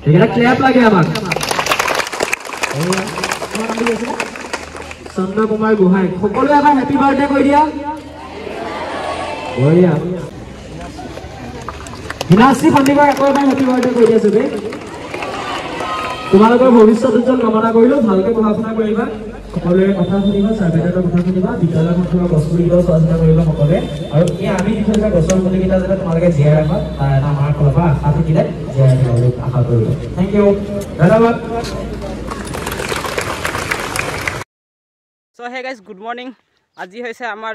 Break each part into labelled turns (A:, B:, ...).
A: ঠিক আছে ক্ল্যাপ লাগে আমাক চন্দ্ৰ কুমাৰ গোহাঁই সকলোৱে এবাৰ হেপী বাৰ্থডে কৈ দিয়া বঢ়িয়া বিনাশ্ৰী সন্দিকৈ আকৌ এবাৰ হেপী বাৰ্থডে কৈ দিয়া চবে তোমালোকৰ ভৱিষ্যত উজ্জ্বল কামনা কৰিলো ভালকে পঢ়া শুনা কৰিবা সকলোৱে কথা শুনিবা চাৰ্ভেটাৰৰ কথা শুনিবা বিদ্যালয়খনৰ গছপুলিকেইটাও চোৱা চিতা কৰিবা সকলোৱে আৰু এই আমি দি থৈছা গছৰ পুলিকেইটা যাতে তোমালোকে জীয়াই ৰাখা তাৰ এটা আমাৰ ফালৰ পৰা আশা থাকিলে জীয়াই ৰাখিবলৈ আশা কৰিলো থেংক ইউ ধন্যবাদ
B: So hey guys, good morning. আজি হৈছে আমাৰ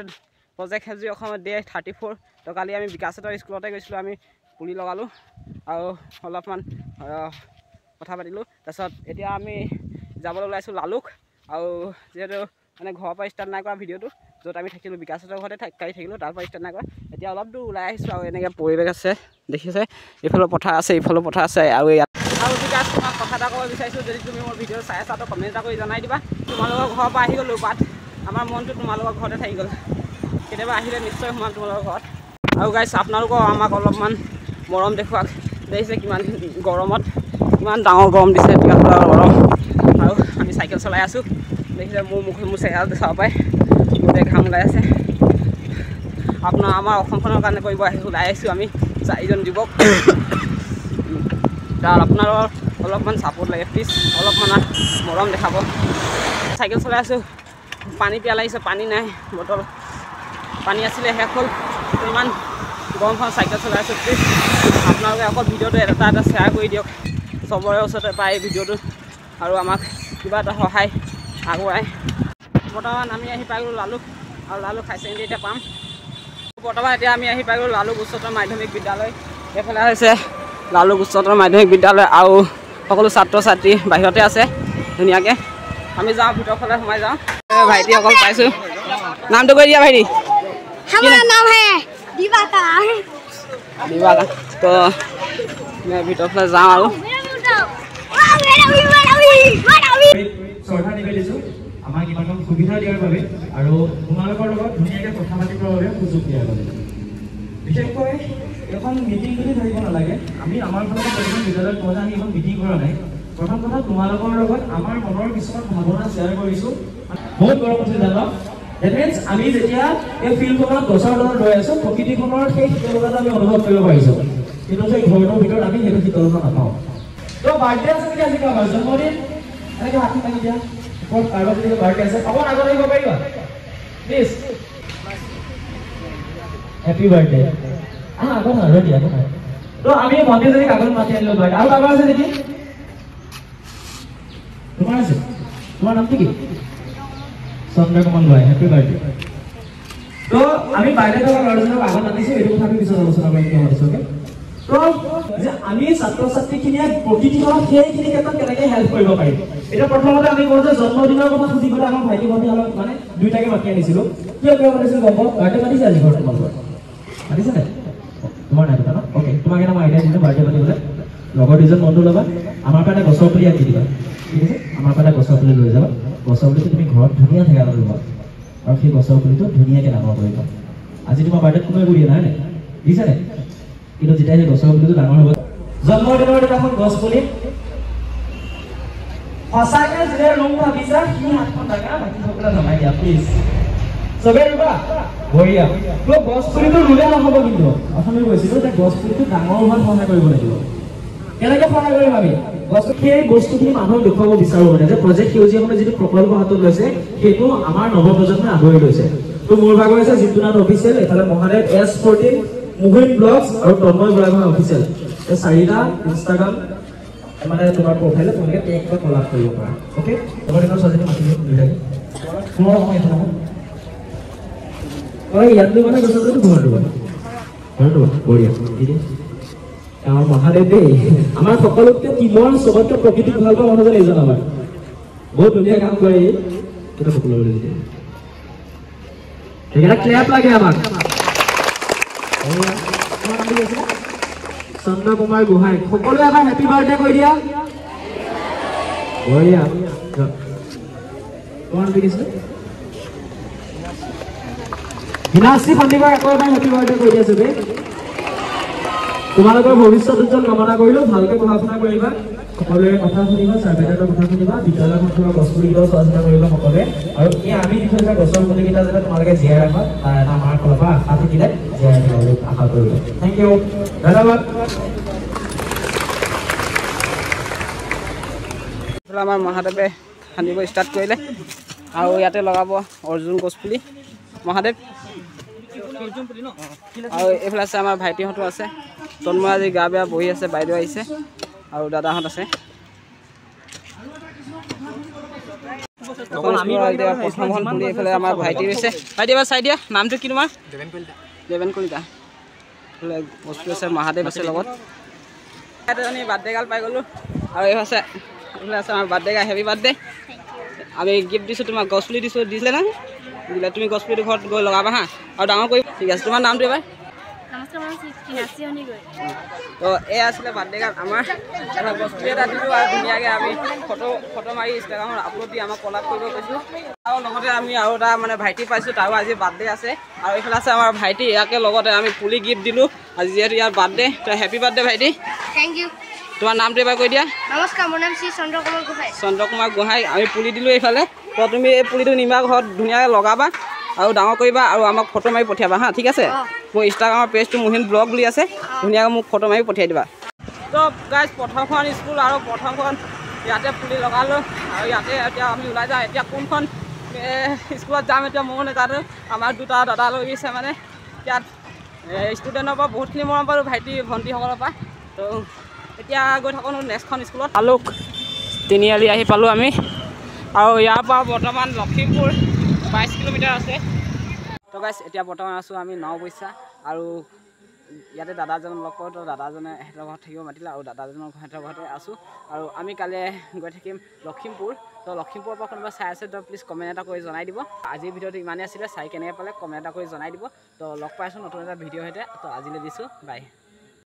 B: প্ৰজেক্ট হেজি অসমত ডে 34 তো কালি আমি বিকাশতৰ স্কুলতে গৈছিলো আমি পুলি লগালো আৰু অলপমান কথা পাতিলো তাৰছত এতিয়া আমি যাবলৈ ওলাইছো লালুক আৰু যেটো মানে ঘৰৰ পৰা ষ্টাৰ্ট নাই কৰা ভিডিওটো যত আমি থাকিলো বিকাশতৰ ঘৰতে কাই থাকিলো তাৰ পৰা ষ্টাৰ্ট নাই কৰা এতিয়া অলপ দূৰ ওলাই আহিছো আৰু এনেকৈ পৰিবেশ আছে দেখিছে এইফালে পথাৰ আছে এইফালে পথাৰ আছে আৰু আৰু বিকাশ তোমাক কথা এটা ক'ব বিচাৰিছো যদি তুমি মোৰ ভিডিও চাই আছা তো কমেন্ট এটা কৰি জনাই দিবা তোমালোকৰ ঘৰৰ পৰা আহি গলো বাট আমাৰ মনটো তোমালোকৰ ঘৰতে থাকি গ'ল কেতিয়াবা আহিলে নিশ্চয় সোমাম তোমালোকৰ ঘৰত আৰু গাইছ আপোনালোকৰ আমাক অলপমান মৰম দেখুৱাক দেখিছে কিমান গৰমত কিমান ডাঙৰ গৰম দিছে টিকাফলাৰ গৰম আৰু আমি চাইকেল চলাই আছোঁ দেখিছে মোৰ চেহেৰাটো চাব পায় গোটেই ঘাম ওলাই আছে আপোনাৰ আমাৰ অসমখনৰ কাৰণে কৰিব ওলাই আহিছোঁ আমি 4জন যুৱক তাৰ আপোনালোকৰ অলপমান ছাপোৰ্ট লাগে প্লিজ অলপমান মৰম দেখাব চাইকেল চলাই আছোঁ পানী পিয়া লাগিছে পানী নাই বটল পানী আছিলে শেষ হ'ল ইমান গৰমখন চাইকেল চলাই আছোঁ প্লিজ আপোনালোকে অকল ভিডিঅ'টো এটা এটা শ্বেয়াৰ কৰি দিয়ক চবৰে ওচৰতে পায় ভিডিঅ'টো আৰু আমাক কিবা এটা সহায় আগুৱাই বৰ্তমান আমি আহি পাই গ'লোঁ লালুক আৰু লালুক হাই ছেকেণ্ডেৰী এতিয়া পাম বৰ্তমান এতিয়া আমি আহি পাই গ'লোঁ লালুক উচ্চতৰ মাধ্যমিক বিদ্যালয় এইফালে হৈছে লালুক উচ্চতৰ মাধ্যমিক বিদ্যালয় আৰু সকলো ছাত্ৰ ছাত্ৰী বাহিৰতে আছে ধুনীয়াকৈ আমি যাওঁ ভিতৰ ফালে সোমাই যাওঁ ভাইটি অকল পাইছোঁ নামটো কৈ দিয়া ভাইটি
C: हमारा नाम है दिवाका
B: दिवाका तो मैं ভিতৰ ফালে যাওঁ আৰু
A: শ্ৰদ্ধা নিবেদিছোঁ আমাক ইমান সুবিধা দিয়াৰ বাবে আৰু তোমালোকৰ লগত ধুনীয়াকৈ কথা পাতিবৰ বাবে সুযোগ দিয়াৰ বাবে বিশেষকৈ এখন মিটিং বুলি ধৰিব নালাগে আমি আমাৰ ফালৰ পৰা বিদ্যালয়ত পঢ়া আমি এখন মিটিং কৰা নাই প্ৰথম কথা তোমালোকৰ লগত আমাৰ মনৰ কিছুমান ভাৱনা শ্বেয়াৰ কৰিছোঁ বহুত গৰম উঠি জানো That means আমি যেতিয়া এই ফিল্ডখনত গছৰ তলত ৰৈ আছোঁ প্ৰকৃতিখনৰ সেই শীতলতাটো আমি অনুভৱ কৰিব পাৰিছোঁ কিন্তু সেই ঘৰটোৰ ভিতৰত আমি সেইটো শীতলতা নাপাওঁ তো বাৰ্থডে আছে নেকি আজি কাৰোবাৰ জন্মদিন এনেকৈ হাত মাৰি দিয়া ওপৰত কাৰোবাৰ যদি বাৰ্থডে আছে অকণ আগত আহিব পাৰিবা প্লিজ হেপী বাৰ্থডে আগত আৰু দিয়া তো আমি ভণ্টিজনীক আগত মাতি আনিলোঁ বাৰ্থডে আৰু কাৰোবাৰ আছে নেকি তোমাৰ আছে তোমাৰ নামটো কি চন্দ্ৰ কুমাৰ গোহাঁই হেপী বাৰ্থডে তো আমি বাৰ্থডে থকা ল'ৰাজনক আগত মাতিছোঁ এইটো কথা আমি পিছত আলোচনা কৰিম কিয় মাতিছোঁ তো যে আমি ছাত্ৰ ছাত্ৰীখিনিয়ে প্ৰকৃতিখনক সেইখিনি ক্ষেত্ৰত কেনেকৈ হেল্প কৰিব পাৰিম এতিয়া প্ৰথমতে আমি কওঁ যে জন্মদিনৰ কথা সুধিবলৈ আমাৰ ভাইটি ভণ্টি অলপ মানে দুইটাকে মাতি আনিছিলোঁ কিয় কিয় মাতিছিলোঁ গম পাওঁ বাৰ্থডে মাতিছে আজি ঘৰত তোমালোকৰ মাতিছে নাই তোমাৰ নাই কথা ন অ'কে তোমাক এটা মই আইডিয়া দিছোঁ বাৰ্থডে পাতিবলৈ লগৰ দুজন বন্ধু ল'বা আমাৰ কাৰণে গছৰ পুলি আনি দিবা ঠিক আছে আমাৰ কাৰণে গছৰ পুলি লৈ যাবা গছৰ পুলিটো তুমি ঘৰত ধুনীয়া ঠেকা ল'বা আৰু সেই গছৰ পুলিটো ধুনীয়াকৈ ডাঙৰ কৰিবা আজি তোমাৰ বাৰ্থডেত কোনোৱে কৰি দিয়া নাই নে দিছে নাই কিন্তু যেতিয়া সেই গছৰ পুলিটো ডাঙৰ হ'ব জন্মদিনৰ দিনাখন গছ পুলি সঁচাকৈ যেতিয়া ৰুম ভাবিছা সি হাতখন ডাঙা বাকী সকলোৱে জমাই দিয়া প্লিজ চবে ৰুবা বঢ়িয়া তো গছ পুলিটো ৰুলে নহ'ব কিন্তু অথনি কৈছিলোঁ যে গছ পুলিটো ডাঙৰ হোৱাত সহায় কৰিব লাগিব কেনেকৈ সহায় কৰিম আমি সেই বস্তুখিনি মানুহক দেখুৱাব বিচাৰোঁ মানে যে প্ৰজেক্ট সেউজীয়াখনে যিটো প্ৰকল্প হাতত লৈছে সেইটো আমাৰ নৱপ্ৰজন্মই আদৰি লৈছে তো মোৰ ভাগৰ হৈছে জিতুনাথ অফিচিয়েল এইফালে মহাদেৱ S14 মোহিন ব্লগছ আৰু তন্ময় ব্লগৰ অফিচিয়েল এই 4টা ইনষ্টাগ্ৰাম মানে তোমাৰ প্ৰফাইলত তোমালোকে টেগ বা কলাব কৰিব পাৰা অ'কে লগৰদিনৰ ছোৱালীজনী মাতিব দুইটাকে তোমাৰ সময় এইটো নহয় ইয়াত লৈ মানে গছৰ ঘৰটো বঢ়িয়া আমাৰ মহাদেৱ দেই আমাৰ সকলোতকৈ টিমৰ চবতকৈ প্ৰকৃতিক ভাল পোৱা মানুহজন এইজন আমাৰ বহুত ধুনীয়া কাম কৰে সেইটো সকলোৰে ঠিক আছে ক্লেপ লাগে আমাক চন্দ্ৰ কুমাৰ গোহাঁই সকলোৱে এবাৰ হেপী বাৰ্থডে কৈ দিয়া বঢ়িয়া তোমাৰ কি দিছে বিনাশ্ৰী সন্দিকৈ আকৌ এবাৰ হেপী বাৰ্থডে কৈ দিয়া চবেই তোমালোকৰ ভৱিষ্যত উজ্জ্বল কামনা কৰিলো ভালকৈ পঢ়া শুনা কৰিবা সকলোৱে কথা শুনিবা চাৰ্ভেটাৰৰ কথা শুনিবা বিদ্যালয়খনৰ গছ পুলিকেইটাও চোৱা চিতা কৰিবা সকলোৱে আৰু এই আমি দি থৈ যোৱা গছৰ পুলিকেইটা যাতে তোমালোকে জীয়াই ৰাখা তাৰ এটা আমাৰ ফালৰ পৰা আশা থাকিলে জীয়াই ৰাখিবলৈ আশা কৰিলো থেংক ইউ ধন্যবাদ
B: আমাৰ মহাদেৱে খান্দিব ষ্টাৰ্ট কৰিলে আৰু ইয়াতে লগাব অৰ্জুন গছপুলি মহাদেৱ আৰু এইফালে আছে আমাৰ ভাইটিহঁতো আছে তন্ময় আজি গা বেয়া বহি আছে বাইদেউ আহিছে আৰু দাদাহঁত আছে প্ৰথমখন পুলি এইফালে আমাৰ ভাইটি হৈছে ভাইটি এবাৰ চাই দিয়া নামটো কি তোমাৰ দেৱেন কলিতা এইফালে বস্তু আছে মহাদেৱ আছে লগত আমি বাৰ্থডে গাল পাই গ'লোঁ আৰু এইফালে আছে আমাৰ বাৰ্থডে গাই হেপী বাৰ্থডে আমি গিফ্ট দিছোঁ তোমাক গছপুলি দিছোঁ দিছিলে না দিলে তুমি গছপুলিটো ঘৰত গৈ লগাবা হা আৰু ডাঙৰ কৰি ঠিক আছে তোমাৰ নামটো এবাৰ তো এই আছিলে বাৰ্থডে গাৰ্ল আমাৰ গছপুলি এটা দিলোঁ আৰু ধুনীয়াকৈ আমি ফটো মাৰি ইনষ্টাগ্ৰামত আপলোড দি আমাক কলাপ কৰিব কৈছোঁ আৰু লগতে আমি আৰু এটা মানে ভাইটি পাইছোঁ তাৰো আজি বাৰ্থডে আছে আৰু এইফালে আছে আমাৰ ভাইটি ইয়াকে লগতে আমি পুলি গিফ্ট দিলোঁ আজি যিহেতু ইয়াৰ বাৰ্থডে তো হেপী বাৰ্থডে ভাইটি
C: থেংক ইউ
B: তোমাৰ নামটো এবাৰ কৈ দিয়া
C: নমস্কাৰ মোৰ নাম শ্ৰী চন্দ্ৰকুমাৰ গোহাঁই
B: চন্দ্ৰকুমাৰ গোহাঁই আমি পুলি দিলোঁ এইফালে তো তুমি এই পুলিটো নিবা ঘৰত ধুনীয়াকৈ লগাবা আৰু ডাঙৰ কৰিবা আৰু আমাক ফটো মাৰি পঠিয়াবা হা ঠিক আছে মোৰ ইনষ্টাগ্ৰামৰ পেজটো মোহিন ব্লগ বুলি আছে ধুনীয়াকৈ মোক ফটো মাৰি পঠিয়াই দিবা তো গাইজ প্ৰথমখন স্কুল আৰু প্ৰথমখন ইয়াতে পুলি লগালোঁ আৰু ইয়াতে এতিয়া আমি ওলাই যাওঁ এতিয়া কোনখন স্কুলত যাম এতিয়া ময়ো নেজানো আমাৰ দুটা দাদা লৈ গৈছে মানে ইয়াত ষ্টুডেণ্টৰ পৰা বহুতখিনি মৰম পালোঁ ভাইটি ভণ্টিসকলৰ পৰা তো এতিয়া গৈ থাকোঁ নেক্সটখন স্কুলত আলোক তিনিআলি আহি পালোঁ আমি আৰু ইয়াৰ পৰা বৰ্তমান লখিমপুৰ 22 কিলোমিটাৰ আছে তো গাইজ এতিয়া বৰ্তমান আছোঁ আমি নৱবৈছা আৰু ইয়াতে দাদাজনক লগ পাওঁ তো দাদাজনে সিহঁতৰ ঘৰত থাকিব মাতিলে আৰু দাদাজনৰ সিহঁতৰ ঘৰতে আছোঁ আৰু আমি কালি গৈ থাকিম লখিমপুৰ তো লখিমপুৰৰ পৰা কোনোবা চাই আছে তো প্লিজ কমেণ্ট এটা কৰি জনাই দিব আজিৰ ভিডিঅ'টো ইমানেই আছিলে চাই কেনেকৈ পালে কমেণ্ট এটা কৰি জনাই দিব তো লগ পাইছোঁ নতুন এটা ভিডিঅ' সৈতে তো আজিলৈ দিছোঁ বাই